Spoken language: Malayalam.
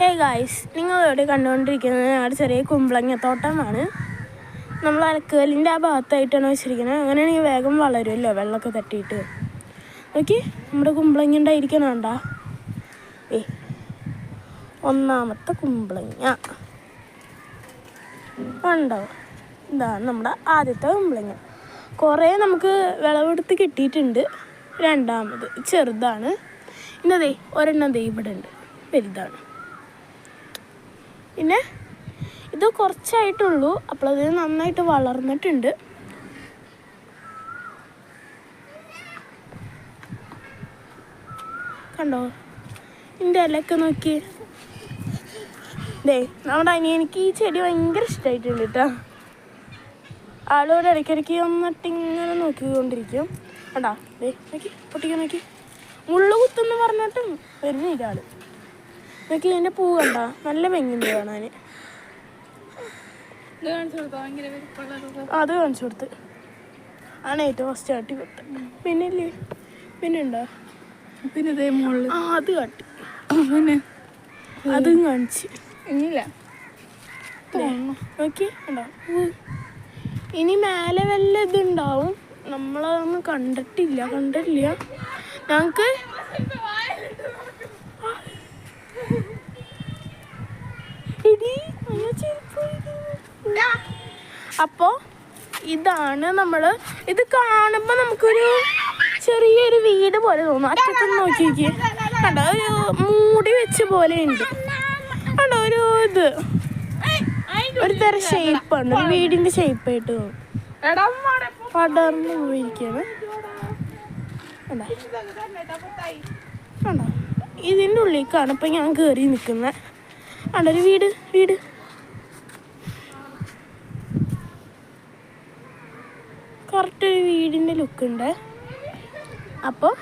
ഹേ ഗായ്സ്, നിങ്ങളിവിടെ കണ്ടുകൊണ്ടിരിക്കുന്നത് ഞങ്ങളുടെ ചെറിയ കുമ്പളങ്ങത്തോട്ടമാണ്. നമ്മൾ അലക്കുകല്ലിൻ്റെ ആ ഭാഗത്തായിട്ടാണ് വെച്ചിരിക്കുന്നത്. അങ്ങനെയാണെങ്കിൽ വേഗം വളരുമല്ലോ വെള്ളമൊക്കെ തട്ടിയിട്ട്. ഓക്കെ, നമ്മുടെ കുമ്പളങ്ങ ഉണ്ടായിരിക്കണോണ്ടാ. ഒന്നാമത്തെ കുമ്പളങ്ങ ഉണ്ടോ? ഇതാണ് നമ്മുടെ ആദ്യത്തെ കുമ്പളങ്ങ. കുറേ നമുക്ക് വിളവെടുത്ത് കിട്ടിയിട്ടുണ്ട്. രണ്ടാമത് ചെറുതാണ്. ഇന്നതേ ഒരെണ്ണം ദേ ഇവിടെ ഉണ്ട്, വലുതാണ്. പിന്നെ ഇത് കുറച്ചായിട്ടുള്ളൂ, അപ്പോൾ അത് നന്നായിട്ട് വളർന്നിട്ടുണ്ട്. കണ്ടോ ഇതിൻ്റെ ഇലയൊക്കെ നോക്കി. ദേ നമ്മുടെ അനിയനിക്ക് ഈ ചെടി ഭയങ്കര ഇഷ്ടമായിട്ടുണ്ട് കേട്ടോ. ആളോട് ഇടയ്ക്കിടയ്ക്ക് ഒന്നിട്ടിങ്ങനെ നോക്കിക്കൊണ്ടിരിക്കും. കണ്ടോ ദേ നോക്കി, പൊട്ടിക്കാൻ നോക്കി. മുള്ളു കുത്തെന്ന് പറഞ്ഞിട്ടും വരുന്നില്ല ആള്. നോക്കി ഇതിൻ്റെ പൂ കണ്ടോ, നല്ല ഭംഗിയുണ്ട് കാണാൻ. അത് കാണിച്ചു കൊടുത്ത് ആണ് ഏറ്റവും ഫസ്റ്റ് കാട്ടി കൊടുത്ത്. പിന്നെ ഇല്ലേ, പിന്നെ ഉണ്ടോ? പിന്നെ ഇതേ മുകളിൽ അത് കാട്ടി, പിന്നെ അതും കാണിച്ച് ഇല്ല. നോക്കി കണ്ടോ, ഇനി മേലെ വല്ല ഇതുണ്ടാവും. നമ്മളതൊന്നും കണ്ടിട്ടില്ല ഞങ്ങൾക്ക്. അപ്പോൾ ഇതാണ് ഇത് കാണുമ്പോൾ നമുക്കൊരു ചെറിയൊരു വീട് പോലെ തോന്നും. അറ്റത്തൊന്ന് നോക്കി കണ്ടോ, ഒരു മൂടി വെച്ച പോലെ ഉണ്ട്. കണ്ടോ ഒരു തരം ഷേപ്പാണ്, ഒരു വീടിൻ്റെ ഷേപ്പായിട്ട് തോന്നും. പടർന്നു പോയിരിക്കുകയാണ്. കണ്ടോ ഇതിൻ്റെ ഉള്ളിലേക്കാണ് ഇപ്പം ഞാൻ കയറി നിൽക്കുന്നത്. കണ്ടോ ഒരു വീട് കറക്റ്റ് ഒരു വീടിൻ്റെ ലുക്കുണ്ട്. അപ്പോൾ